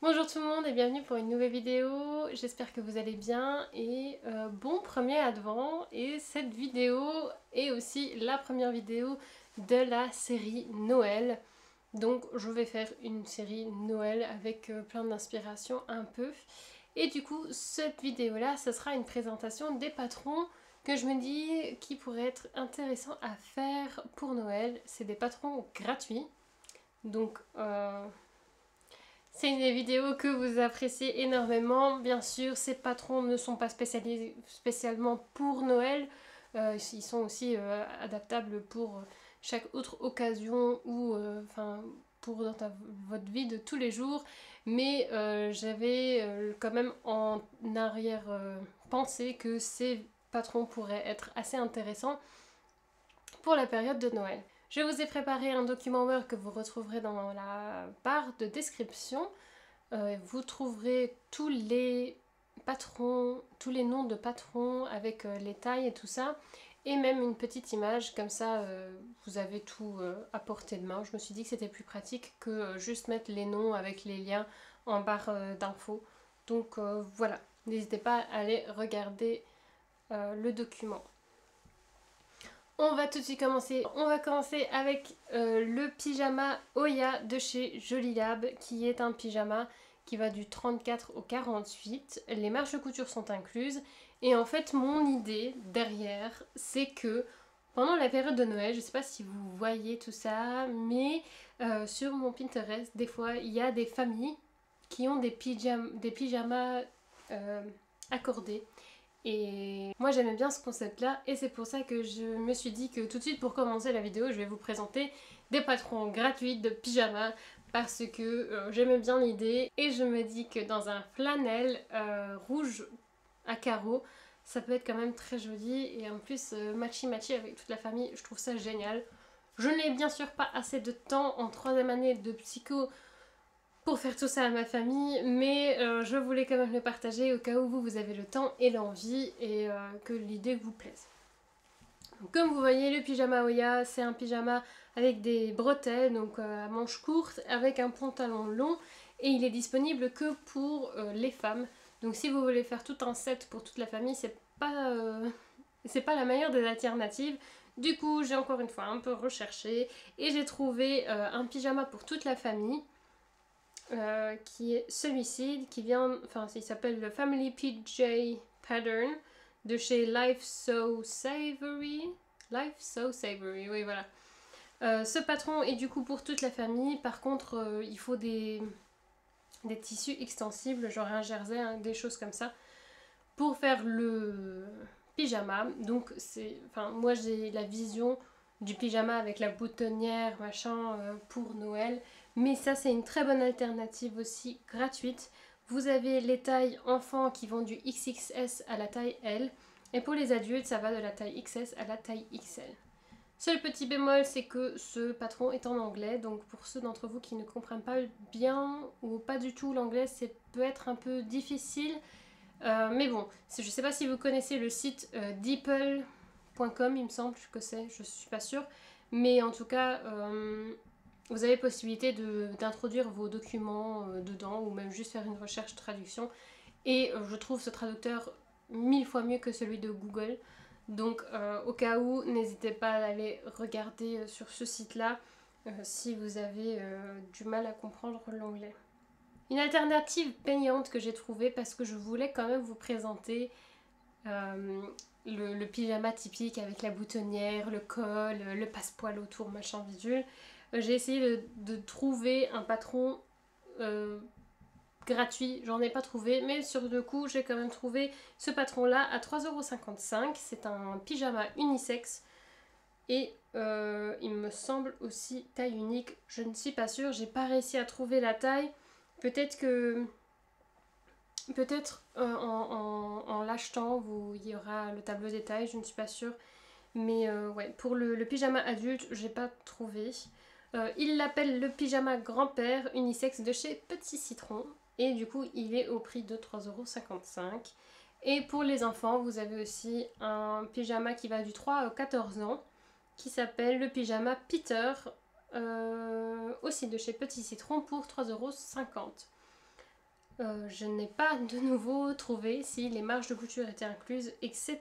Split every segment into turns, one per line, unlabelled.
Bonjour tout le monde et bienvenue pour une nouvelle vidéo, j'espère que vous allez bien et bon premier advent, et cette vidéo est aussi la première vidéo de la série Noël. Donc je vais faire une série Noël avec plein d'inspiration un peu, et du coup cette vidéo là ce sera une présentation des patrons que je me dis qui pourraient être intéressants à faire pour Noël. C'est des patrons gratuits, donc c'est une des vidéos que vous appréciez énormément. Bien sûr, ces patrons ne sont pas spécialisés spécialement pour Noël. Ils sont aussi adaptables pour chaque autre occasion ou pour votre vie de tous les jours. Mais j'avais quand même en arrière-pensée que ces patrons pourraient être assez intéressants pour la période de Noël. Je vous ai préparé un document Word que vous retrouverez dans la barre de description. Vous trouverez tous les patrons, tous les noms de patrons avec les tailles et tout ça, et même une petite image, comme ça vous avez tout à portée de main. Je me suis dit que c'était plus pratique que juste mettre les noms avec les liens en barre d'infos. Donc voilà, n'hésitez pas à aller regarder le document. On va tout de suite commencer. On va commencer avec le pyjama Oya de chez Jolie Lab, qui est un pyjama qui va du 34 au 48. Les marges de couture sont incluses. Et en fait, mon idée derrière, c'est que pendant la période de Noël, je sais pas si vous voyez tout ça, mais sur mon Pinterest, des fois, il y a des familles qui ont des pyjamas accordés. Et moi j'aimais bien ce concept là, et c'est pour ça que je me suis dit que tout de suite pour commencer la vidéo je vais vous présenter des patrons gratuits de pyjama, parce que j'aimais bien l'idée, et je me dis que dans un flanelle rouge à carreaux ça peut être quand même très joli, et en plus matchy matchy avec toute la famille, je trouve ça génial. Je n'ai bien sûr pas assez de temps en troisième année de psycho pour faire tout ça à ma famille, mais je voulais quand même le partager au cas où vous avez le temps et l'envie, et que l'idée vous plaise. Donc, comme vous voyez, le pyjama Oya, c'est un pyjama avec des bretelles, donc à manches courtes, avec un pantalon long, et il est disponible que pour les femmes. Donc si vous voulez faire tout un set pour toute la famille, c'est pas la meilleure des alternatives. Du coup, j'ai encore une fois un peu recherché, et j'ai trouvé un pyjama pour toute la famille. Qui est celui-ci, qui vient, enfin il s'appelle le Family PJ Pattern de chez Life So Savory. Life So Savory, oui voilà. Ce patron est du coup pour toute la famille. Par contre, il faut des tissus extensibles, genre un jersey, hein, des choses comme ça, pour faire le pyjama. Donc c'est, enfin moi j'ai la vision du pyjama avec la boutonnière machin pour Noël, mais ça c'est une très bonne alternative aussi, gratuite. Vous avez les tailles enfants qui vont du XXS à la taille L, et pour les adultes ça va de la taille XS à la taille XL. Seul petit bémol, c'est que ce patron est en anglais, donc pour ceux d'entre vous qui ne comprennent pas bien ou pas du tout l'anglais, c'est peut être un peu difficile. Mais bon, je sais pas si vous connaissez le site deeple.com, il me semble que c'est, je suis pas sûre. Mais en tout cas, vous avez possibilité d'introduire vos documents dedans, ou même juste faire une recherche traduction. Et je trouve ce traducteur 1000 fois mieux que celui de Google. Donc au cas où, n'hésitez pas à aller regarder sur ce site-là si vous avez du mal à comprendre l'anglais. Une alternative payante que j'ai trouvée, parce que je voulais quand même vous présenter le pyjama typique avec la boutonnière, le col, le passepoil autour, machin bidule. J'ai essayé de trouver un patron gratuit, j'en ai pas trouvé, mais sur le coup j'ai quand même trouvé ce patron là à 3,55€. C'est un pyjama unisexe, et il me semble aussi taille unique, je ne suis pas sûre, j'ai pas réussi à trouver la taille. Peut-être que en l'achetant, il y aura le tableau des tailles, je ne suis pas sûre. Mais ouais, pour le pyjama adulte, j'ai pas trouvé. Il l'appelle le pyjama grand-père unisexe de chez Petit Citron. Et du coup, il est au prix de 3,55€. Et pour les enfants, vous avez aussi un pyjama qui va du 3 au 14 ans, qui s'appelle le pyjama Peter, aussi de chez Petit Citron, pour 3,50€. Je n'ai pas de nouveau trouvé si les marges de couture étaient incluses, etc.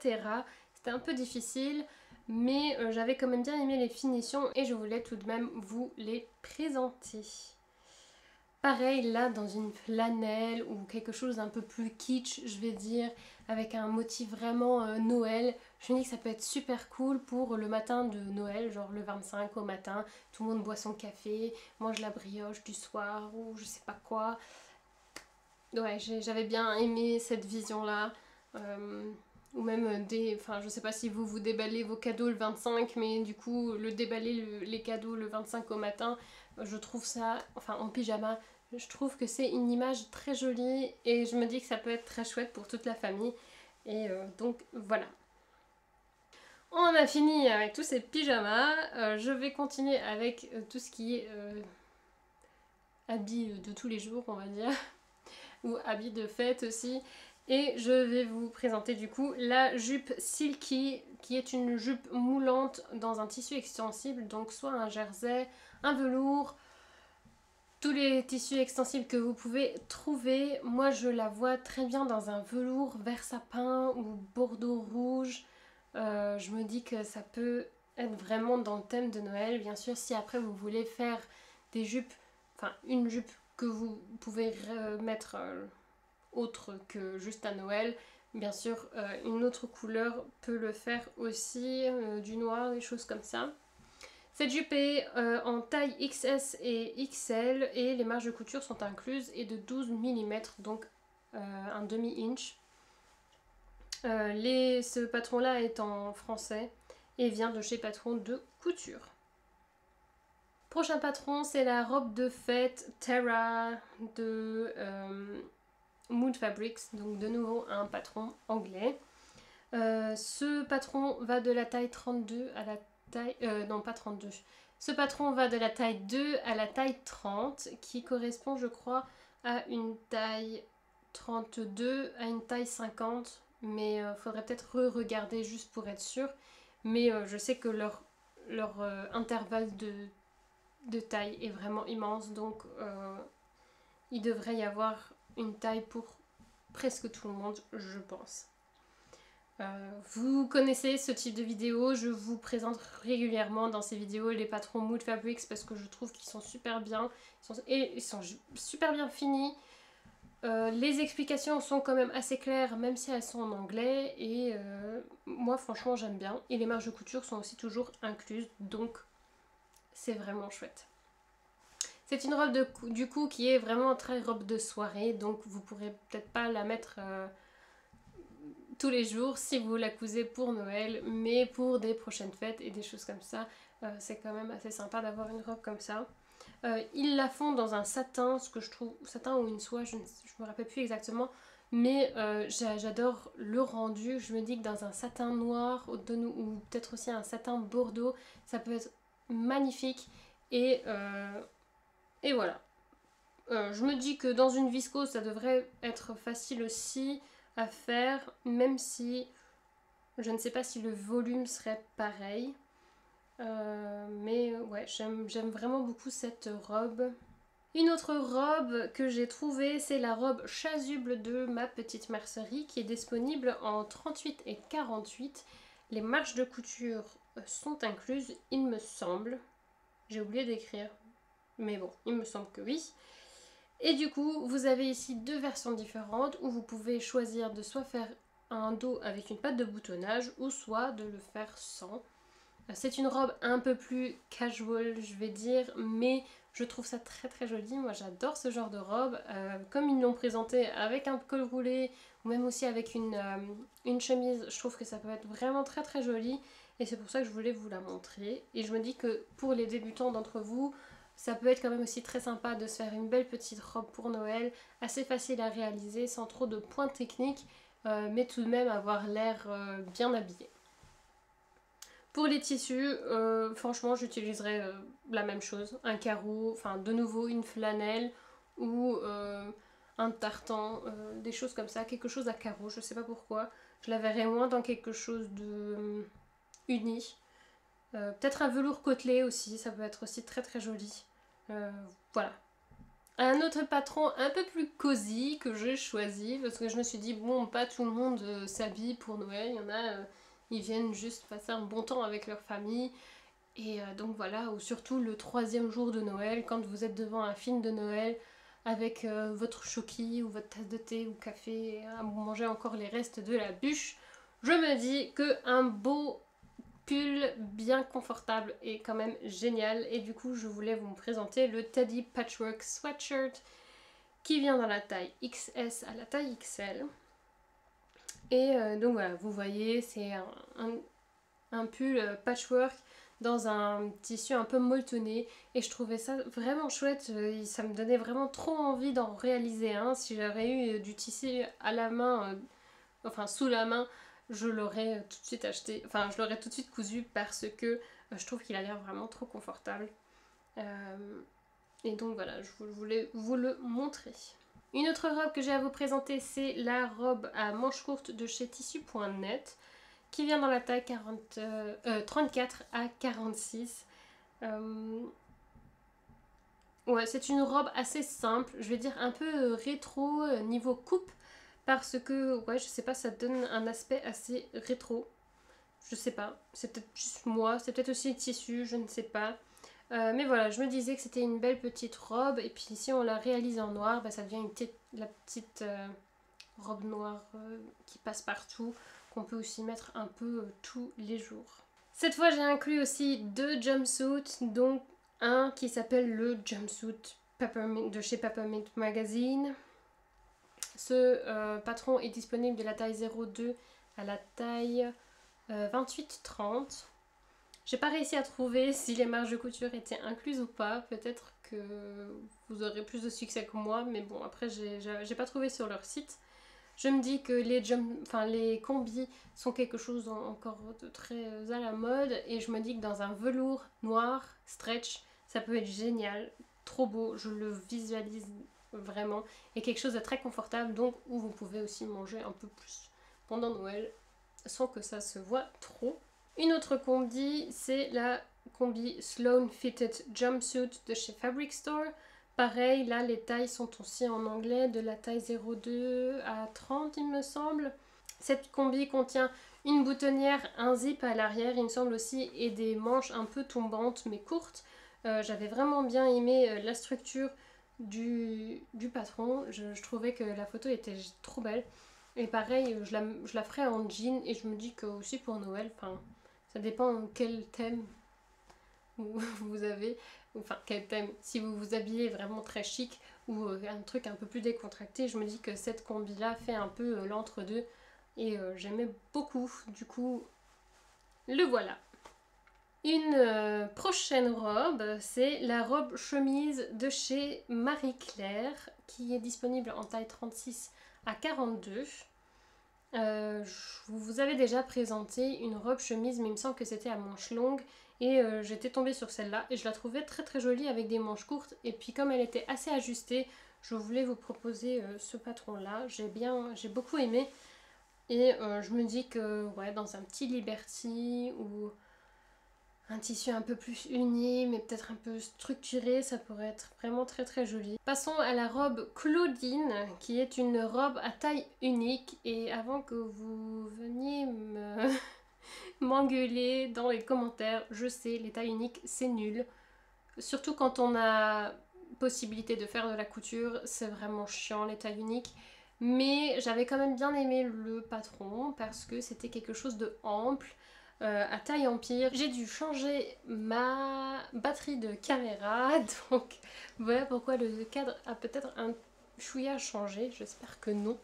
C'était un peu difficile, mais j'avais quand même bien aimé les finitions et je voulais tout de même vous les présenter. Pareil là dans une flanelle ou quelque chose d'un peu plus kitsch, je vais dire, avec un motif vraiment Noël. Je me dis que ça peut être super cool pour le matin de Noël, genre le 25 au matin, tout le monde boit son café, mange la brioche du soir ou je sais pas quoi. Ouais, j'avais bien aimé cette vision-là. Ou même enfin je sais pas si vous déballez vos cadeaux le 25, mais du coup le déballer les cadeaux le 25 au matin, je trouve ça, enfin en pyjama, je trouve que c'est une image très jolie et je me dis que ça peut être très chouette pour toute la famille. Et donc voilà. On a fini avec tous ces pyjamas. Je vais continuer avec tout ce qui est habits de tous les jours, on va dire. Ou habits de fête aussi. Et je vais vous présenter du coup la jupe Silky, qui est une jupe moulante dans un tissu extensible, donc soit un jersey, un velours, tous les tissus extensibles que vous pouvez trouver. Moi je la vois très bien dans un velours vert sapin ou bordeaux rouge. Je me dis que ça peut être vraiment dans le thème de Noël. Bien sûr, si après vous voulez faire des jupes, enfin une jupe que vous pouvez mettre autre que juste à Noël, bien sûr une autre couleur peut le faire aussi, du noir, des choses comme ça. Cette jupe est en taille XS et XL et les marges de couture sont incluses et de 12 mm, donc un demi-inch. Ce patron là est en français et vient de chez Patron de Couture. Prochain patron, c'est la robe de fête Terra de Mood Fabrics, donc de nouveau un patron anglais. Ce patron va de la taille 32 à la taille... non, pas 32. Ce patron va de la taille 2 à la taille 30, qui correspond, je crois, à une taille 32 à une taille 50. Mais faudrait peut-être re-regarder juste pour être sûr. Mais je sais que leur intervalle de taille est vraiment immense. Donc il devrait y avoir une taille pour presque tout le monde, je pense. Vous connaissez ce type de vidéo, je vous présente régulièrement dans ces vidéos les patrons Mood Fabrics parce que je trouve qu'ils sont super bien, ils sont super bien finis. Les explications sont quand même assez claires même si elles sont en anglais et moi franchement j'aime bien. Et les marges de couture sont aussi toujours incluses, donc c'est vraiment chouette. C'est une robe du coup qui est vraiment très robe de soirée, donc vous pourrez peut-être pas la mettre tous les jours si vous la cousez pour Noël, mais pour des prochaines fêtes et des choses comme ça, c'est quand même assez sympa d'avoir une robe comme ça. Ils la font dans un satin, ce que je trouve, satin ou une soie, je me rappelle plus exactement, mais j'adore le rendu. Je me dis que dans un satin noir ou peut-être aussi un satin bordeaux, ça peut être magnifique et voilà. Je me dis que dans une viscose, ça devrait être facile aussi à faire, même si je ne sais pas si le volume serait pareil. Mais ouais, j'aime vraiment beaucoup cette robe. Une autre robe que j'ai trouvée, c'est la robe chasuble de Ma Petite Mercerie qui est disponible en 38 et 48. Les marges de couture sont incluses, il me semble. J'ai oublié d'écrire, mais bon, il me semble que oui. Et du coup, vous avez ici deux versions différentes où vous pouvez choisir de soit faire un dos avec une patte de boutonnage ou soit de le faire sans. C'est une robe un peu plus casual, je vais dire, mais je trouve ça très très joli. Moi j'adore ce genre de robe. Comme ils l'ont présenté avec un col roulé ou même aussi avec une chemise, je trouve que ça peut être vraiment très très joli. Et c'est pour ça que je voulais vous la montrer. Et je me dis que pour les débutants d'entre vous, ça peut être quand même aussi très sympa de se faire une belle petite robe pour Noël, assez facile à réaliser, sans trop de points techniques, mais tout de même avoir l'air bien habillé. Pour les tissus, franchement j'utiliserais la même chose, un carreau, enfin de nouveau une flanelle ou un tartan, des choses comme ça, quelque chose à carreaux, je sais pas pourquoi. Je la verrais moins dans quelque chose de uni. Peut-être un velours côtelé aussi, ça peut être aussi très très joli. Voilà. Un autre patron un peu plus cosy que j'ai choisi parce que je me suis dit bon, pas tout le monde s'habille pour Noël, il y en a ils viennent juste passer un bon temps avec leur famille et donc voilà, ou surtout le 3e jour de Noël quand vous êtes devant un film de Noël avec votre choki ou votre tasse de thé ou café et à manger encore les restes de la bûche, je me dis que un beau pull bien confortable et quand même génial. Et du coup, je voulais vous présenter le Teddy Patchwork Sweatshirt qui vient dans la taille XS à la taille XL. Et donc voilà, vous voyez, c'est un pull patchwork dans un tissu un peu molletonné et je trouvais ça vraiment chouette, ça me donnait vraiment trop envie d'en réaliser un. Si j'aurais eu du tissu à la main, enfin sous la main, je l'aurais tout de suite acheté, enfin je l'aurais tout de suite cousu parce que je trouve qu'il a l'air vraiment trop confortable. Et donc voilà, je voulais vous le montrer. Une autre robe que j'ai à vous présenter, c'est la robe à manches courtes de chez tissu.net qui vient dans la taille 34 à 46. Ouais, c'est une robe assez simple, je vais dire un peu rétro niveau coupe parce que, ouais, je sais pas, ça donne un aspect assez rétro. Je sais pas, c'est peut-être juste moi, c'est peut-être aussi le tissu, je ne sais pas. Mais voilà, je me disais que c'était une belle petite robe et puis si on la réalise en noir, bah, ça devient la petite robe noire qui passe partout, qu'on peut aussi mettre un peu tous les jours. Cette fois j'ai inclus aussi 2 jumpsuits, donc un qui s'appelle le jumpsuit Peppermint de chez Peppermint Magazine. Ce patron est disponible de la taille 02 à la taille 28-30. J'ai pas réussi à trouver si les marges de couture étaient incluses ou pas. Peut-être que vous aurez plus de succès que moi, mais bon, après j'ai pas trouvé sur leur site. Je me dis que les combis sont quelque chose encore de très à la mode et je me dis que dans un velours noir stretch, ça peut être génial, trop beau, je le visualise vraiment et quelque chose de très confortable, donc où vous pouvez aussi manger un peu plus pendant Noël sans que ça se voit trop. Une autre combi, c'est la combi Sloan Fitted Jumpsuit de chez Fabric Store. Pareil, là les tailles sont aussi en anglais, de la taille 02 à 30 il me semble. Cette combi contient une boutonnière, un zip à l'arrière, il me semble aussi, et des manches un peu tombantes mais courtes. J'avais vraiment bien aimé la structure du patron, je trouvais que la photo était trop belle. Et pareil, je la ferai en jean et je me dis que aussi pour Noël, ça dépend quel thème vous avez, enfin quel thème, si vous vous habillez vraiment très chic ou un truc un peu plus décontracté, je me dis que cette combi là fait un peu l'entre-deux et j'aimais beaucoup, du coup le voilà. Une prochaine robe, c'est la robe chemise de chez Marie Claire qui est disponible en taille 36 à 42. Je vous avais déjà présenté une robe chemise, mais il me semble que c'était à manches longues et j'étais tombée sur celle-là et je la trouvais très très jolie avec des manches courtes et puis comme elle était assez ajustée, je voulais vous proposer ce patron-là. J'ai beaucoup aimé et je me dis que ouais, dans un petit Liberty ou un tissu un peu plus uni mais peut-être un peu structuré, ça pourrait être vraiment très très joli. Passons à la robe Claudine qui est une robe à taille unique et avant que vous veniez m'engueuler dans les commentaires, je sais, les tailles uniques c'est nul. Surtout quand on a possibilité de faire de la couture, c'est vraiment chiant les tailles uniques. Mais j'avais quand même bien aimé le patron parce que c'était quelque chose de ample. À taille empire. J'ai dû changer ma batterie de caméra, donc voilà pourquoi le cadre a peut-être un chouïa changé, j'espère que non.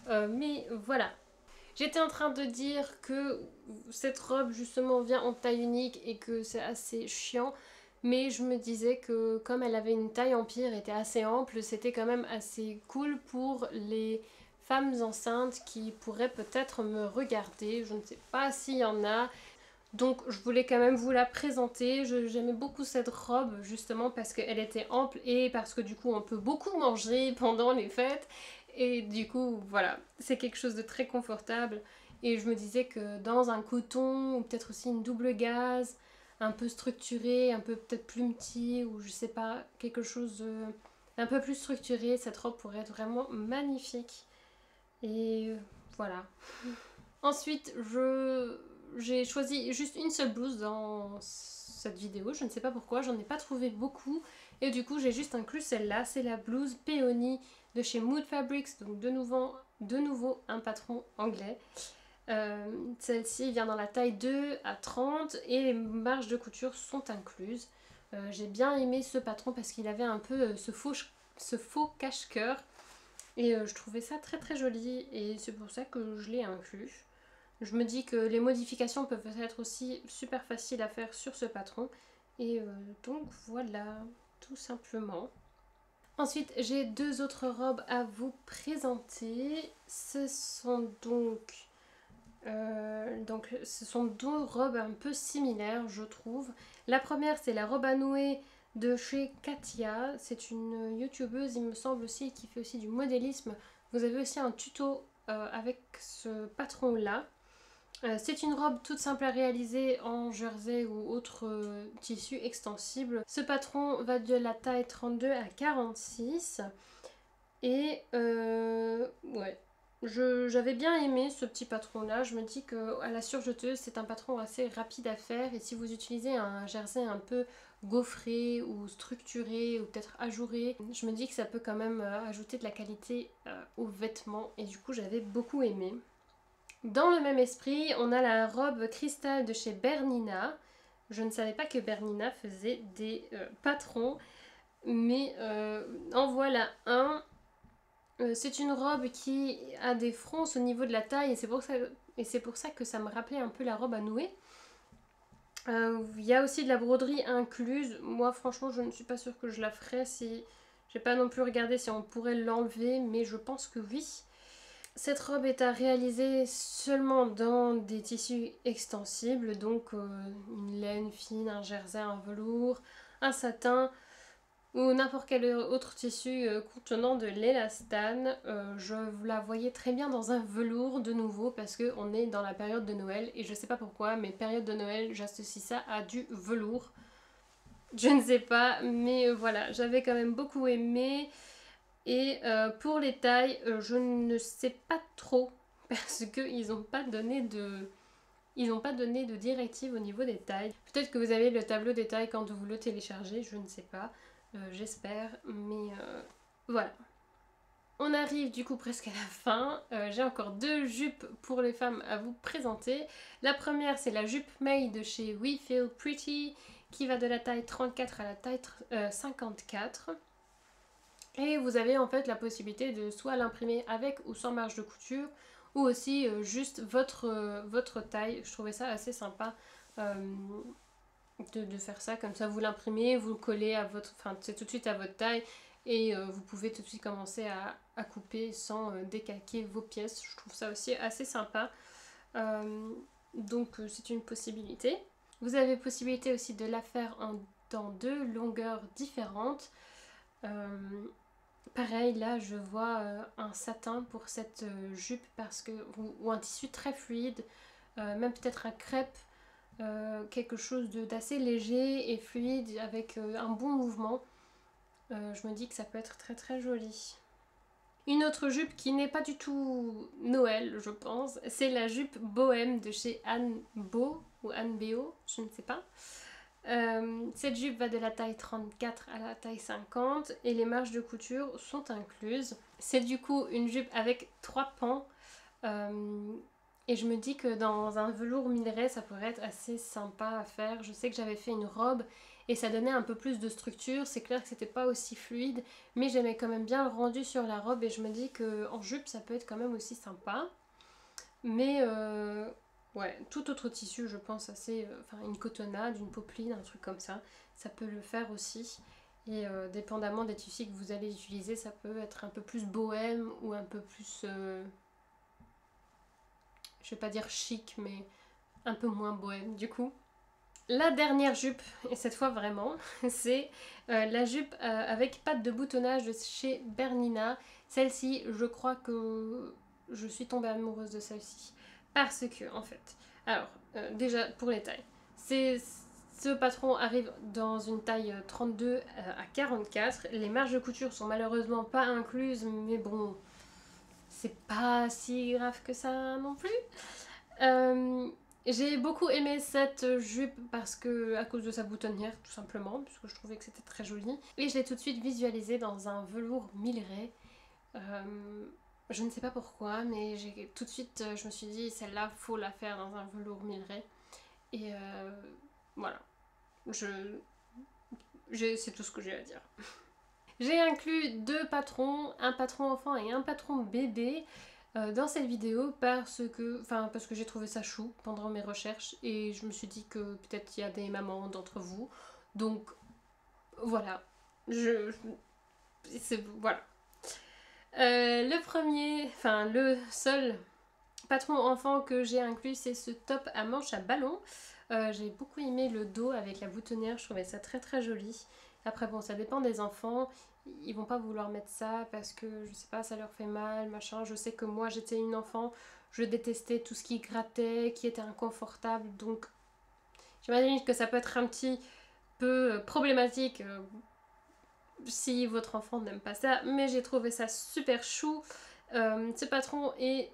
Mais voilà. J'étais en train de dire que cette robe justement vient en taille unique et que c'est assez chiant, mais je me disais que comme elle avait une taille empire, était assez ample, c'était quand même assez cool pour les femmes enceintes qui pourraient peut-être me regarder. Je ne sais pas s'il y en a. Donc je voulais quand même vous la présenter. J'aimais beaucoup cette robe justement parce qu'elle était ample et parce que du coup on peut beaucoup manger pendant les fêtes. Et du coup voilà, c'est quelque chose de très confortable. Et je me disais que dans un coton ou peut-être aussi une double gaze, un peu structuré, un peu peut-être plus petit ou je sais pas, quelque chose un peu plus structurée, cette robe pourrait être vraiment magnifique. Et voilà. Ensuite, j'ai choisi juste une seule blouse dans cette vidéo. Je ne sais pas pourquoi, j'en ai pas trouvé beaucoup. Et du coup, j'ai juste inclus celle-là. C'est la blouse Peony de chez Mood Fabrics. Donc de nouveau un patron anglais. Celle-ci vient dans la taille 2 à 30 et les marges de couture sont incluses. J'ai bien aimé ce patron parce qu'il avait un peu ce faux cache-cœur. Et je trouvais ça très très joli et c'est pour ça que je l'ai inclus. Je me dis que les modifications peuvent être aussi super faciles à faire sur ce patron. Et donc voilà, tout simplement. Ensuite, j'ai deux autres robes à vous présenter. Ce sont ce sont deux robes un peu similaires, je trouve. La première, c'est la robe à nouer de chez Katia. C'est une youtubeuse, il me semble aussi, qui fait aussi du modélisme. Vous avez aussi un tuto avec ce patron-là. C'est une robe toute simple à réaliser en jersey ou autre tissu extensible. Ce patron va de la taille 32 à 46. Et ouais, j'avais bien aimé ce petit patron là. Je me dis qu'à la surjeteuse c'est un patron assez rapide à faire. Et si vous utilisez un jersey un peu gaufré ou structuré ou peut-être ajouré, je me dis que ça peut quand même ajouter de la qualité aux vêtements. Et du coup j'avais beaucoup aimé. Dans le même esprit, on a la robe cristal de chez Bernina. Je ne savais pas que Bernina faisait des patrons, mais en voilà un. C'est une robe qui a des fronces au niveau de la taille et c'est pour ça que ça me rappelait un peu la robe à nouer. Il y a aussi de la broderie incluse. Moi franchement je ne suis pas sûre que je la ferais si... J'ai pas non plus regardé si on pourrait l'enlever, mais je pense que oui. Cette robe est à réaliser seulement dans des tissus extensibles, donc une laine fine, un jersey, un velours, un satin ou n'importe quel autre tissu contenant de l'élastane. Je la voyais très bien dans un velours de nouveau parce qu'on est dans la période de Noël et je sais pas pourquoi, mais période de Noël, j'associe ça à du velours. Je ne sais pas, mais voilà, j'avais quand même beaucoup aimé. Et pour les tailles, je ne sais pas trop parce qu'ils n'ont pas donné de... Ils n'ont pas donné de directive au niveau des tailles. Peut-être que vous avez le tableau des tailles quand vous le téléchargez, je ne sais pas. J'espère, mais voilà. On arrive du coup presque à la fin. J'ai encore deux jupes pour les femmes à vous présenter. La première, c'est la jupe May de chez We Feel Pretty qui va de la taille 34 à la taille 54. Et vous avez en fait la possibilité de soit l'imprimer avec ou sans marge de couture ou aussi juste votre taille. Je trouvais ça assez sympa de faire ça, comme ça vous l'imprimez, vous le collez à votre... Enfin c'est tout de suite à votre taille et vous pouvez tout de suite commencer à couper sans décalquer vos pièces. Je trouve ça aussi assez sympa. Donc c'est une possibilité. Vous avez possibilité aussi de la faire dans deux longueurs différentes. Pareil, là je vois un satin pour cette jupe parce que ou un tissu très fluide, même peut-être un crêpe, quelque chose d'assez léger et fluide avec un bon mouvement. Je me dis que ça peut être très très joli. Une autre jupe qui n'est pas du tout Noël, je pense, c'est la jupe bohème de chez Anne Beau ou Anne Béo, je ne sais pas. Cette jupe va de la taille 34 à la taille 50 et les marges de couture sont incluses. C'est du coup une jupe avec 3 pans et je me dis que dans un velours minerai ça pourrait être assez sympa à faire. Je sais que j'avais fait une robe et ça donnait un peu plus de structure. C'est clair que c'était pas aussi fluide mais j'aimais quand même bien le rendu sur la robe et je me dis qu'en jupe ça peut être quand même aussi sympa. Mais ouais, tout autre tissu, je pense assez... Enfin, une cotonnade, une popeline, un truc comme ça peut le faire aussi. Et dépendamment des tissus que vous allez utiliser, ça peut être un peu plus bohème ou un peu plus... je vais pas dire chic, mais un peu moins bohème du coup. La dernière jupe, et cette fois vraiment, c'est la jupe avec patte de boutonnage de chez Bernina. Celle-ci, je crois que je suis tombée amoureuse de celle-ci. Parce que, en fait, alors, déjà pour les tailles, Ce patron arrive dans une taille 32 à 44. Les marges de couture sont malheureusement pas incluses, mais bon, c'est pas si grave que ça non plus. J'ai beaucoup aimé cette jupe parce que à cause de sa boutonnière tout simplement, puisque je trouvais que c'était très joli. Et je l'ai tout de suite visualisée dans un velours Milleray. Je ne sais pas pourquoi, mais j'ai tout de suite, je me suis dit celle-là, faut la faire dans un velours Milleray. Et voilà, c'est tout ce que j'ai à dire. J'ai inclus 2 patrons, un patron enfant et un patron bébé dans cette vidéo parce que j'ai trouvé ça chou pendant mes recherches et je me suis dit que peut-être il y a des mamans d'entre vous. Donc voilà, voilà. Le seul patron enfant que j'ai inclus, c'est ce top à manches à ballon. J'ai beaucoup aimé le dos avec la boutonnière, je trouvais ça très très joli. Après bon, ça dépend des enfants, ils vont pas vouloir mettre ça parce que je sais pas, ça leur fait mal, machin. Je sais que moi j'étais une enfant, je détestais tout ce qui grattait, qui était inconfortable, donc j'imagine que ça peut être un petit peu problématique si votre enfant n'aime pas ça, mais j'ai trouvé ça super chou. Ce patron est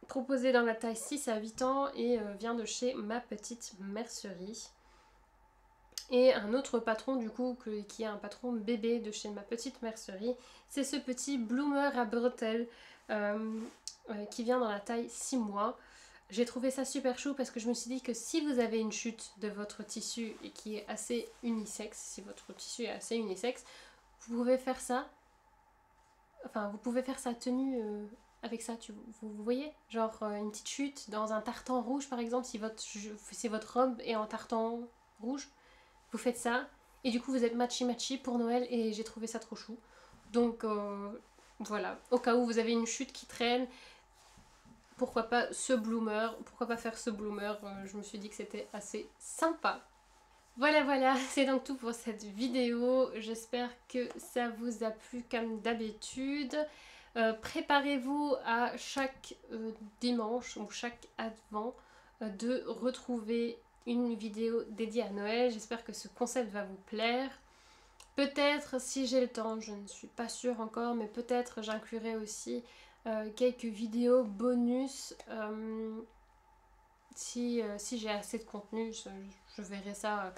proposé dans la taille 6 à 8 ans et vient de chez Ma Petite Mercerie. Et un autre patron du coup qui est un patron bébé de chez Ma Petite Mercerie, c'est ce petit bloomer à bretelles qui vient dans la taille 6 mois. J'ai trouvé ça super chou parce que je me suis dit que si vous avez une chute de votre tissu et qui est assez unisexe, si votre tissu est assez unisexe, vous pouvez faire ça. Enfin, vous pouvez faire sa tenue avec ça, vous voyez, genre une petite chute dans un tartan rouge par exemple, si votre robe est en tartan rouge, vous faites ça et du coup vous êtes matchy pour Noël et j'ai trouvé ça trop chou. Donc voilà, au cas où vous avez une chute qui traîne, pourquoi pas faire ce bloomer, je me suis dit que c'était assez sympa. Voilà, c'est donc tout pour cette vidéo, j'espère que ça vous a plu comme d'habitude. Préparez-vous à chaque dimanche ou chaque advent de retrouver une vidéo dédiée à Noël. J'espère que ce concept va vous plaire. Peut-être, si j'ai le temps, je ne suis pas sûre encore, mais peut-être j'inclurai aussi quelques vidéos bonus. Si j'ai assez de contenu, je verrai ça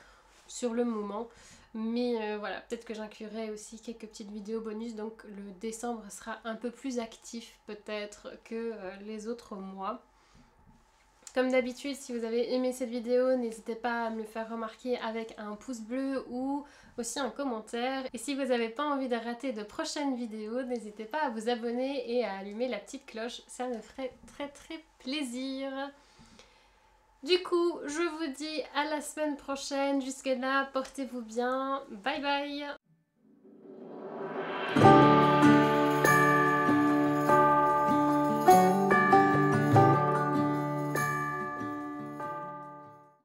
sur le moment. Mais voilà, peut-être que j'inclurai aussi quelques petites vidéos bonus, donc le décembre sera un peu plus actif peut-être que les autres mois. Comme d'habitude, si vous avez aimé cette vidéo, n'hésitez pas à me le faire remarquer avec un pouce bleu ou aussi un commentaire. Et si vous n'avez pas envie de rater de prochaines vidéos, n'hésitez pas à vous abonner et à allumer la petite cloche, ça me ferait très très plaisir. Du coup, je vous dis à la semaine prochaine. Jusqu'à là, portez-vous bien. Bye bye!